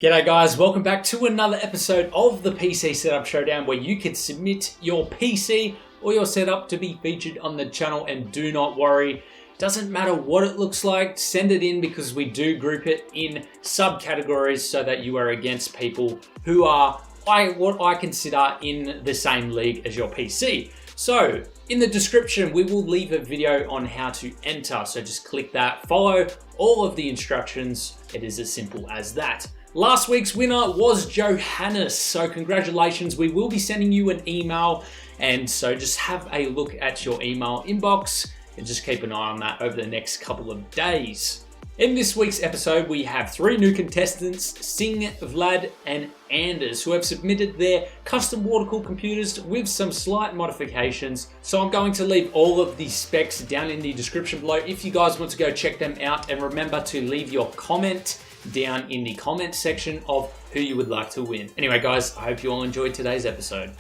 G'day guys, welcome back to another episode of the PC Setup Showdown where you can submit your PC or your setup to be featured on the channel, and do not worry, doesn't matter what it looks like, send it in because we do group it in subcategories so that you are against people who are what I consider in the same league as your PC. So in the description, we will leave a video on how to enter. So just click that, follow all of the instructions. It is as simple as that. Last week's winner was Johannes, so congratulations. We will be sending you an email, and so just have a look at your email inbox and just keep an eye on that over the next couple of days. In this week's episode, we have 3 new contestants, Sing, Vlad, and Anders, who have submitted their custom water-cooled computers with some slight modifications. So I'm going to leave all of the specs down in the description below if you guys want to go check them out, and remember to leave your comment down in the comment section of who you would like to win. Anyway guys, I hope you all enjoyed today's episode.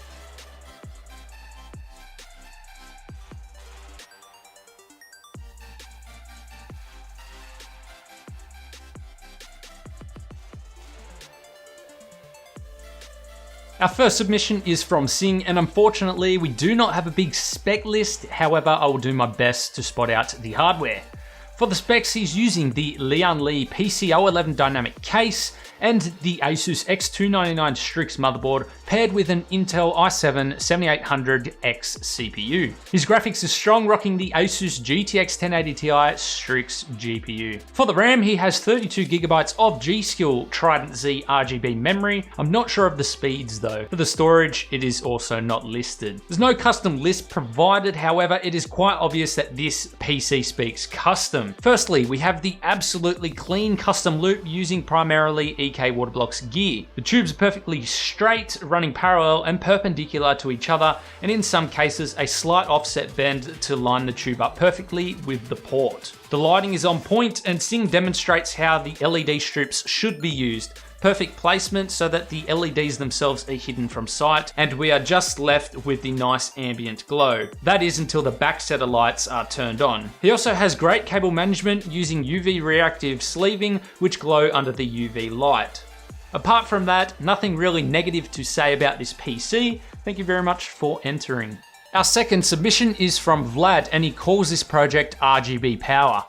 Our first submission is from Sing, and unfortunately we do not have a big spec list. However, I will do my best to spot out the hardware. For the specs, he's using the Lian Li PCO11 dynamic case and the Asus X299 Strix motherboard paired with an Intel i7-7800X CPU. His graphics is strong, rocking the Asus GTX 1080 Ti Strix GPU. For the RAM, he has 32GB of G.Skill Trident Z RGB memory. I'm not sure of the speeds though. For the storage, it is also not listed. There's no custom list provided, however, it is quite obvious that this PC speaks custom. Firstly, we have the absolutely clean custom loop using primarily EK Waterblocks gear. The tubes are perfectly straight, running parallel and perpendicular to each other, and in some cases a slight offset bend to line the tube up perfectly with the port. The lighting is on point, and Sing demonstrates how the LED strips should be used. Perfect placement so that the LEDs themselves are hidden from sight, and we are just left with the nice ambient glow. That is until the back set of lights are turned on. He also has great cable management using UV reactive sleeving, which glow under the UV light. Apart from that, nothing really negative to say about this PC. Thank you very much for entering. Our second submission is from Vlad, and he calls this project RGB Power.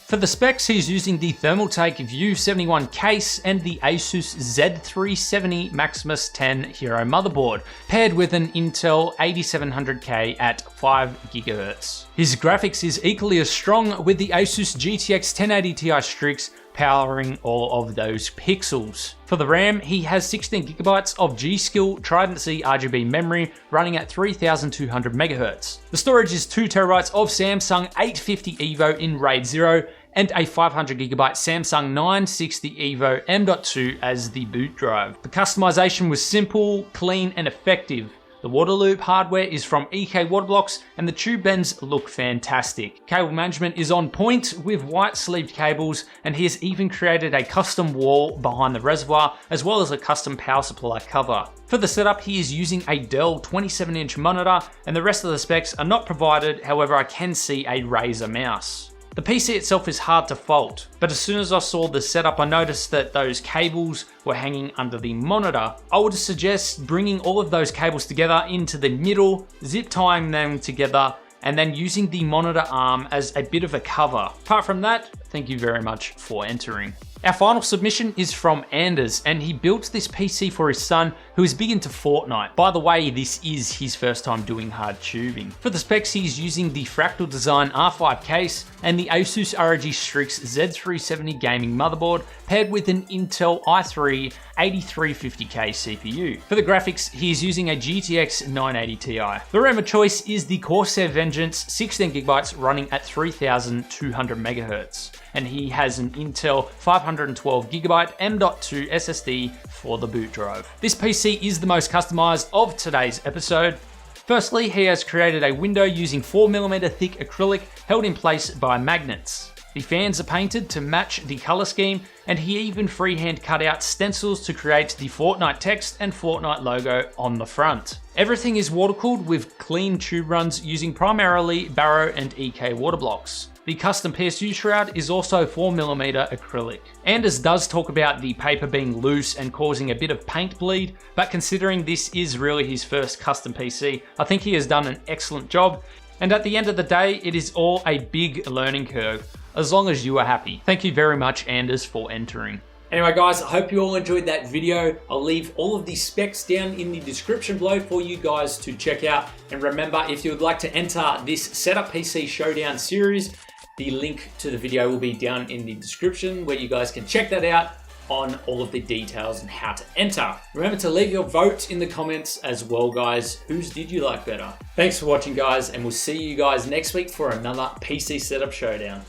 For the specs, he's using the Thermaltake View 71 case and the Asus Z370 Maximus 10 Hero motherboard, paired with an Intel 8700K at 5GHz. His graphics is equally as strong, with the Asus GTX 1080 Ti Strix powering all of those pixels. For the RAM, he has 16GB of G.Skill Trident Z RGB memory running at 3200 MHz. The storage is 2TB of Samsung 850 EVO in RAID 0 and a 500GB Samsung 960 EVO M.2 as the boot drive. The customization was simple, clean and effective. The water loop hardware is from EK Waterblocks, and the tube bends look fantastic. Cable management is on point with white sleeved cables, and he has even created a custom wall behind the reservoir as well as a custom power supply cover. For the setup, he is using a DELL 27-inch monitor, and the rest of the specs are not provided. However, I can see a Razer mouse. The PC itself is hard to fault, but as soon as I saw the setup, I noticed that those cables were hanging under the monitor. I would suggest bringing all of those cables together into the middle, zip tying them together, and then using the monitor arm as a bit of a cover. Apart from that, thank you very much for entering. Our final submission is from Anders, and he built this PC for his son who is big into Fortnite. By the way, this is his first time doing hard tubing. For the specs, he's using the Fractal Design R5 case and the Asus ROG Strix Z370 gaming motherboard paired with an Intel i3 8350K CPU. For the graphics, he is using a GTX 980 Ti. The RAM of choice is the Corsair Vengeance 16GB running at 3200 MHz. And he has an Intel 512GB M.2 SSD for the boot drive. This PC is the most customized of today's episode. Firstly, he has created a window using 4mm thick acrylic held in place by magnets. The fans are painted to match the color scheme, and he even freehand cut out stencils to create the Fortnite text and Fortnite logo on the front. Everything is water cooled with clean tube runs using primarily Barrow and EK Waterblocks. The custom PSU shroud is also 4mm acrylic. Anders does talk about the paper being loose and causing a bit of paint bleed, but considering this is really his first custom PC, I think he has done an excellent job. And at the end of the day, it is all a big learning curve, as long as you are happy. Thank you very much, Anders, for entering. Anyway guys, I hope you all enjoyed that video. I'll leave all of the specs down in the description below for you guys to check out. And remember, if you would like to enter this Setup PC Showdown series, the link to the video will be down in the description where you guys can check that out on all of the details and how to enter. Remember to leave your vote in the comments as well, guys. Whose did you like better? Thanks for watching, guys, and we'll see you guys next week for another PC Setup Showdown.